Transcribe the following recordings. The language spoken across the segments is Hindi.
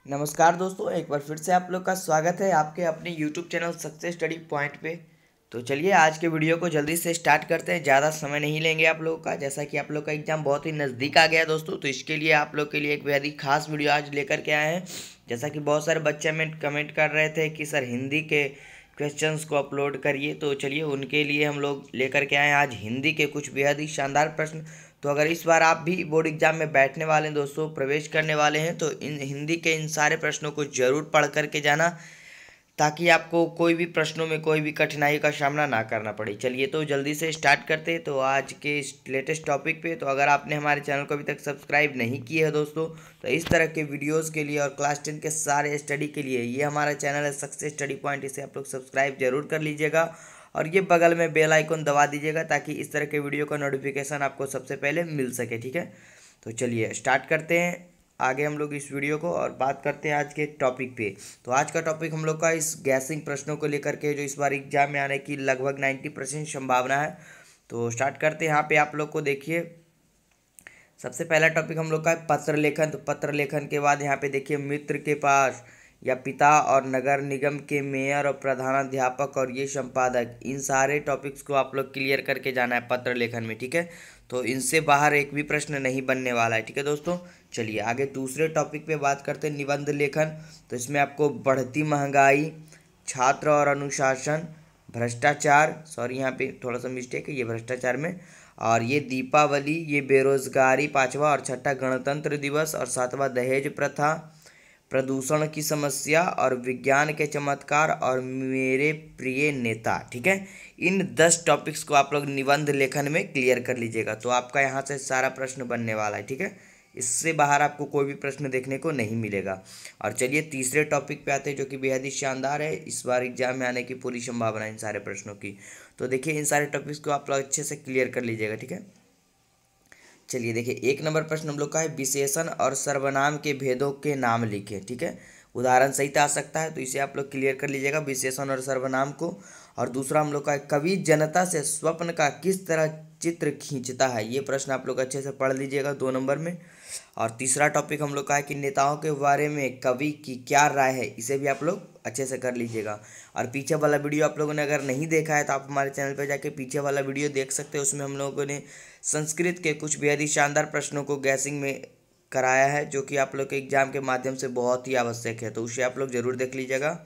नमस्कार दोस्तों, एक बार फिर से आप लोग का स्वागत है आपके अपने YouTube channel success study point पे। तो चलिए आज के वीडियो को जल्दी से स्टार्ट करते हैं। ज़्यादा समय नहीं लेंगे आप लोगों का, जैसा कि आप लोग का एग्ज़ाम बहुत ही नज़दीक आ गया है दोस्तों। तो इसके लिए आप लोग के लिए एक बेहद ही खास वीडियो आज लेकर के आए हैं। जैसा कि बहुत सारे बच्चे हमें कमेंट कर रहे थे कि सर हिंदी के क्वेश्चंस को अपलोड करिए, तो चलिए उनके लिए हम लोग लेकर के आए हैं आज हिंदी के कुछ बेहद ही शानदार प्रश्न। तो अगर इस बार आप भी बोर्ड एग्जाम में बैठने वाले हैं दोस्तों, प्रवेश करने वाले हैं, तो इन हिंदी के इन सारे प्रश्नों को जरूर पढ़ करके जाना, ताकि आपको कोई भी प्रश्नों में कोई भी कठिनाई का सामना ना करना पड़े। चलिए तो जल्दी से स्टार्ट करते हैं तो आज के इस लेटेस्ट टॉपिक पे। तो अगर आपने हमारे चैनल को अभी तक सब्सक्राइब नहीं किया है दोस्तों, तो इस तरह के वीडियोस के लिए और क्लास 10 के सारे स्टडी के लिए ये हमारा चैनल है सक्सेस स्टडी पॉइंट, इसे आप लोग सब्सक्राइब जरूर कर लीजिएगा और ये बगल में बेल आइकन दबा दीजिएगा, ताकि इस तरह के वीडियो का नोटिफिकेशन आपको सबसे पहले मिल सके। ठीक है, तो चलिए स्टार्ट करते हैं आगे हम लोग इस वीडियो को और बात करते हैं आज के टॉपिक पे। तो आज का टॉपिक हम लोग का इस गैसिंग प्रश्नों को लेकर के, जो इस बार एग्जाम में आने की लगभग 90% संभावना है। तो स्टार्ट करते हैं। यहाँ पे आप लोग को देखिए, सबसे पहला टॉपिक हम लोग का है पत्र लेखन। तो पत्र लेखन के बाद यहाँ पे देखिए मित्र के पास या पिता और नगर निगम के मेयर और प्रधानाध्यापक और ये संपादक, इन सारे टॉपिक्स को आप लोग क्लियर करके जाना है पत्र लेखन में। ठीक है, तो इनसे बाहर एक भी प्रश्न नहीं बनने वाला है। ठीक है दोस्तों, चलिए आगे दूसरे टॉपिक पे बात करते हैं निबंध लेखन। तो इसमें आपको बढ़ती महंगाई, छात्र और अनुशासन, भ्रष्टाचार, सॉरी यहाँ पे थोड़ा सा मिस्टेक है, ये भ्रष्टाचार में, और ये दीपावली, ये बेरोजगारी पांचवा, और छठा गणतंत्र दिवस, और सातवां दहेज प्रथा, प्रदूषण की समस्या, और विज्ञान के चमत्कार, और मेरे प्रिय नेता। ठीक है, इन 10 टॉपिक्स को आप लोग निबंध लेखन में क्लियर कर लीजिएगा, तो आपका यहाँ से सारा प्रश्न बनने वाला है। ठीक है, इससे बाहर आपको कोई भी प्रश्न देखने को नहीं मिलेगा। और चलिए तीसरे टॉपिक पे आते हैं, जो कि बेहद ही शानदार है, इस बार एग्जाम में आने की पूरी संभावना है इन सारे प्रश्नों की। तो देखिए इन सारे टॉपिक्स को आप लोग अच्छे से क्लियर कर लीजिएगा। ठीक है, चलिए देखिए एक नंबर प्रश्न हम लोग का है विशेषण और सर्वनाम के भेदों के नाम लिखे। ठीक है, उदाहरण सहित आ सकता है, तो इसे आप लोग क्लियर कर लीजिएगा विशेषण और सर्वनाम को। और दूसरा हम लोग का है कवि जनता से स्वप्न का किस तरह चित्र खींचता है, ये प्रश्न आप लोग अच्छे से पढ़ लीजिएगा 2 नंबर में। और तीसरा टॉपिक हम लोग का है कि नेताओं के बारे में कवि की क्या राय है, इसे भी आप लोग अच्छे से कर लीजिएगा। और पीछे वाला वीडियो आप लोगों ने अगर नहीं देखा है तो आप हमारे चैनल पर जाके पीछे वाला वीडियो देख सकते हैं। उसमें हम लोगों ने संस्कृत के कुछ बेहद ही शानदार प्रश्नों को गैसिंग में कराया है, जो कि आप लोग के एग्जाम के माध्यम से बहुत ही आवश्यक है, तो उसे आप लोग ज़रूर देख लीजिएगा।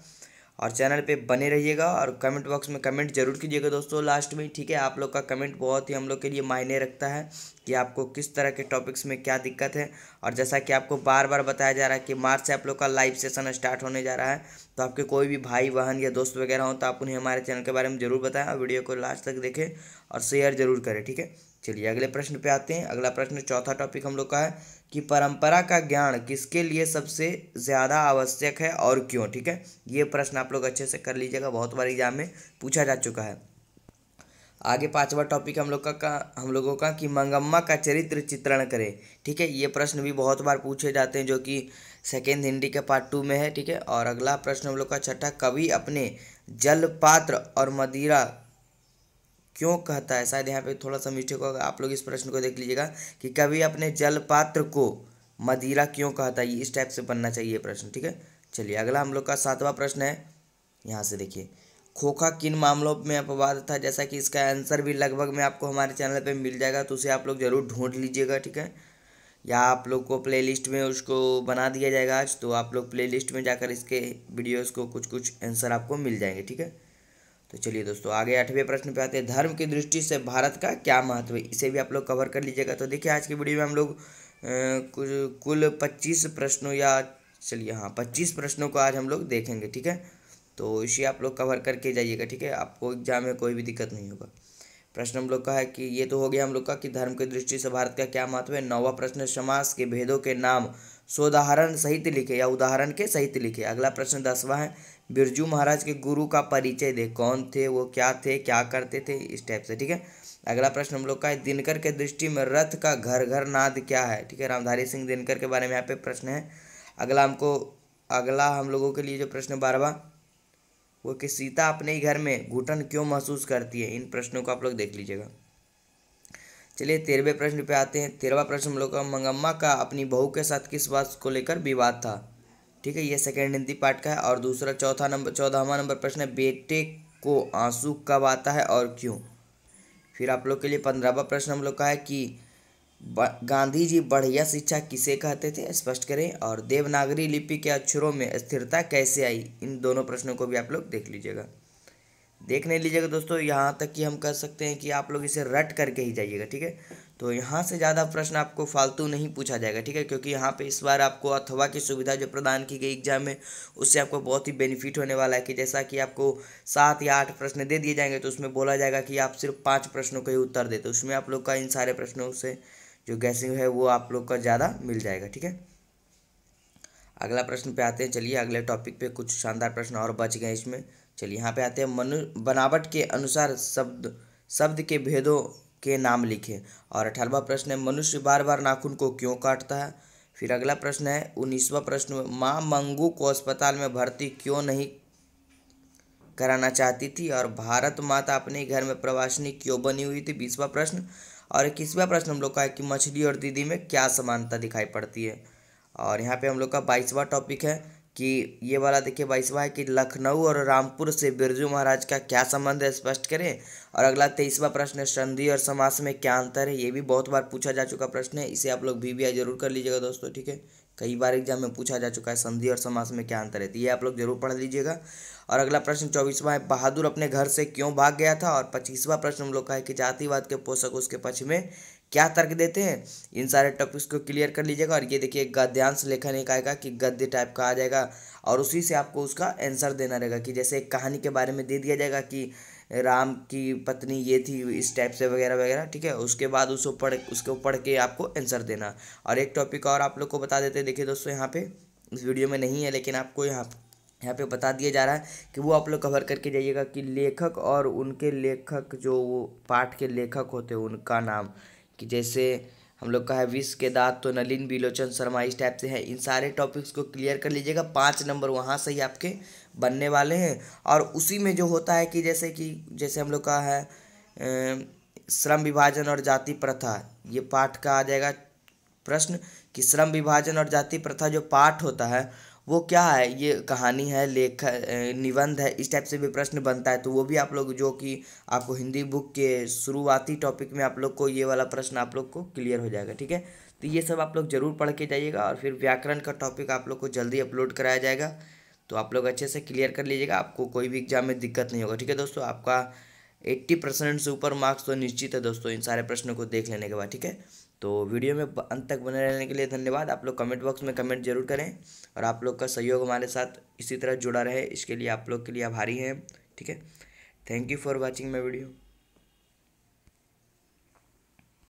और चैनल पे बने रहिएगा और कमेंट बॉक्स में कमेंट जरूर कीजिएगा दोस्तों लास्ट में। ठीक है, आप लोग का कमेंट बहुत ही हम लोग के लिए मायने रखता है कि आपको किस तरह के टॉपिक्स में क्या दिक्कत है। और जैसा कि आपको बार बार बताया जा रहा है कि मार्च से आप लोग का लाइव सेशन स्टार्ट होने जा रहा है, तो आपके कोई भी भाई बहन या दोस्त वगैरह हो तो आप उन्हें हमारे चैनल के बारे में ज़रूर बताएं और वीडियो को लास्ट तक देखें और शेयर जरूर करें। ठीक है, चलिए अगले प्रश्न पे आते हैं। अगला प्रश्न चौथा टॉपिक हम लोग का है कि परंपरा का ज्ञान किसके लिए सबसे ज़्यादा आवश्यक है और क्यों। ठीक है, ये प्रश्न आप लोग अच्छे से कर लीजिएगा, बहुत बार एग्जाम में पूछा जा चुका है। आगे पांचवा टॉपिक हम लोगों का कि मंगम्मा का चरित्र चित्रण करें। ठीक है, ये प्रश्न भी बहुत बार पूछे जाते हैं, जो कि सेकेंड हिंदी के पार्ट 2 में है। ठीक है, और अगला प्रश्न हम लोग का छठा, कवि अपने जलपात्र और मदिरा क्यों कहता है। शायद यहाँ पे थोड़ा सा मिस्टेक होगा, आप लोग इस प्रश्न को देख लीजिएगा कि कवि अपने जल पात्र को मदिरा क्यों कहता है, ये इस टाइप से बनना चाहिए प्रश्न। ठीक है, चलिए अगला हम लोग का सातवां प्रश्न है। यहाँ से देखिए, खोखा किन मामलों में अपवाद था, जैसा कि इसका आंसर भी लगभग में आपको हमारे चैनल पे मिल जाएगा, तो उसे आप लोग जरूर ढूंढ लीजिएगा। ठीक है, या आप लोग को प्लेलिस्ट में उसको बना दिया जाएगा आज, तो आप लोग प्लेलिस्ट में जाकर इसके वीडियोज़ को कुछ कुछ आंसर आपको मिल जाएंगे। ठीक है, तो चलिए दोस्तों आगे 8वें प्रश्न पे आते हैं, धर्म की दृष्टि से भारत का क्या महत्व है, इसे भी आप लोग कवर कर लीजिएगा। तो देखिए आज की वीडियो में हम लोग कुल 25 प्रश्नों, या चलिए हाँ 25 प्रश्नों को आज हम लोग देखेंगे। ठीक है, तो इसे आप लोग कवर करके जाइएगा। ठीक है, आपको एग्जाम में कोई भी दिक्कत नहीं होगा। प्रश्न हम लोग का है कि ये तो हो गया हम लोग का कि धर्म की दृष्टि से भारत का क्या महत्व है। 9वां प्रश्न, समास के भेदों के नाम सोदाहरण सहित लिखे या उदाहरण के सहित लिखे। अगला प्रश्न 10वां है, बिरजू महाराज के गुरु का परिचय दे, कौन थे वो, क्या थे, क्या करते थे, इस टाइप से। ठीक है, अगला प्रश्न हम लोग का है, दिनकर के दृष्टि में रथ का घर घर नाद क्या है। ठीक है, रामधारी सिंह दिनकर के बारे में यहाँ पे प्रश्न है। अगला हम लोगों के लिए जो प्रश्न 12वां, वो कि सीता अपने ही घर में घुटन क्यों महसूस करती है। इन प्रश्नों को आप लोग देख लीजिएगा। चलिए 13वें प्रश्न पे आते हैं। 13वां प्रश्न हम लोग का, मंगम्मा का अपनी बहू के साथ किस बात को लेकर विवाद था। ठीक है, ये सेकेंड हिंदी पार्ट का है। और दूसरा 14वां नंबर प्रश्न है, बेटे को आंसू कब आता है और क्यों। फिर आप लोग के लिए 15वां प्रश्न हम लोग का है कि गांधी जी बढ़िया शिक्षा किसे कहते थे, स्पष्ट करें। और देवनागरी लिपि के अक्षरों में स्थिरता कैसे आई, इन दोनों प्रश्नों को भी आप लोग देख लीजिएगा, देख नहीं लीजिएगा दोस्तों। यहाँ तक कि हम कह सकते हैं कि आप लोग इसे रट करके ही जाइएगा, ठीक है। तो यहाँ से ज़्यादा प्रश्न आपको फालतू नहीं पूछा जाएगा, ठीक है, क्योंकि यहाँ पे इस बार आपको अथवा की सुविधा जो प्रदान की गई एग्जाम में, उससे आपको बहुत ही बेनिफिट होने वाला है। कि जैसा कि आपको 7 या 8 प्रश्न दे दिए जाएंगे, तो उसमें बोला जाएगा कि आप सिर्फ 5 प्रश्नों का ही उत्तर देते, उसमें आप लोग का इन सारे प्रश्नों से जो गैसिंग है वो आप लोग का ज़्यादा मिल जाएगा, ठीक है। अगला प्रश्न पे आते हैं, चलिए अगले टॉपिक पे कुछ शानदार प्रश्न और बच गए इसमें। चलिए यहाँ पे आते हैं, बनावट के अनुसार शब्द शब्द के भेदों के नाम लिखें। और 18वां प्रश्न है, मनुष्य बार बार नाखून को क्यों काटता है। फिर अगला प्रश्न है 19वां प्रश्न, माँ मंगू को अस्पताल में भर्ती क्यों नहीं कराना चाहती थी। और भारत माता अपने घर में प्रवासिनी क्यों बनी हुई थी, 20वां प्रश्न। और 21वां प्रश्न हम लोग का है कि मछली और दीदी में क्या समानता दिखाई पड़ती है। और यहाँ पे हम लोग का 22वां टॉपिक है कि ये वाला देखिए 22वां है कि लखनऊ और रामपुर से बिरजू महाराज का क्या संबंध है, स्पष्ट करें। और अगला 23वां प्रश्न है, संधि और समास में क्या अंतर है। ये भी बहुत बार पूछा जा चुका प्रश्न है, इसे आप लोग VBI जरूर कर लीजिएगा दोस्तों, ठीक है। कई बार एग्जाम में पूछा जा चुका है, संधि और समास में क्या अंतर है, तो ये आप लोग जरूर पढ़ लीजिएगा। और अगला प्रश्न 24वां है, बहादुर अपने घर से क्यों भाग गया था। और 25वां प्रश्न हम लोग का है कि जातिवाद के पोषक उसके पक्ष में क्या तर्क देते हैं। इन सारे टॉपिक्स को क्लियर कर लीजिएगा। और ये देखिए गद्यांश लेखन एक आएगा कि गद्य टाइप का आ जाएगा, और उसी से आपको उसका आंसर देना रहेगा। कि जैसे एक कहानी के बारे में दे दिया जाएगा कि राम की पत्नी ये थी, इस टाइप से वगैरह वगैरह, ठीक है। उसके बाद उसको पढ़ के आपको आंसर देना। और एक टॉपिक और आप लोग को बता देते हैं, देखिए दोस्तों यहाँ पे इस वीडियो में नहीं है, लेकिन आपको यहाँ पे बता दिया जा रहा है कि वो आप लोग कवर करके जाइएगा कि लेखक और उनके लेखक जो वो पाठ के लेखक होते हैं उनका नाम। कि जैसे हम लोग का है विष के दांत तो नलिन बिलोचन शर्मा, इस टाइप से है। इन सारे टॉपिक्स को क्लियर कर लीजिएगा, 5 नंबर वहाँ से ही आपके बनने वाले हैं। और उसी में जो होता है कि जैसे हम लोग का है श्रम विभाजन और जाति प्रथा, ये पाठ का आ जाएगा प्रश्न कि श्रम विभाजन और जाति प्रथा जो पाठ होता है वो क्या है, ये कहानी है, निबंध है, इस टाइप से भी प्रश्न बनता है। तो वो भी आप लोग जो कि आपको हिंदी बुक के शुरुआती टॉपिक में आप लोग को ये वाला प्रश्न आप लोग को क्लियर हो जाएगा, ठीक है। तो ये सब आप लोग जरूर पढ़ के जाइएगा। और फिर व्याकरण का टॉपिक आप लोग को जल्दी अपलोड कराया जाएगा, तो आप लोग अच्छे से क्लियर कर लीजिएगा, आपको कोई भी एग्जाम में दिक्कत नहीं होगा, ठीक है दोस्तों। आपका 80% से ऊपर मार्क्स तो निश्चित है दोस्तों इन सारे प्रश्नों को देख लेने के बाद, ठीक है। तो वीडियो में अंत तक बने रहने के लिए धन्यवाद। आप लोग कमेंट बॉक्स में कमेंट जरूर करें, और आप लोग का सहयोग हमारे साथ इसी तरह जुड़ा रहे, इसके लिए आप लोग के लिए आभारी हैं, ठीक है। Thank you for watching my video.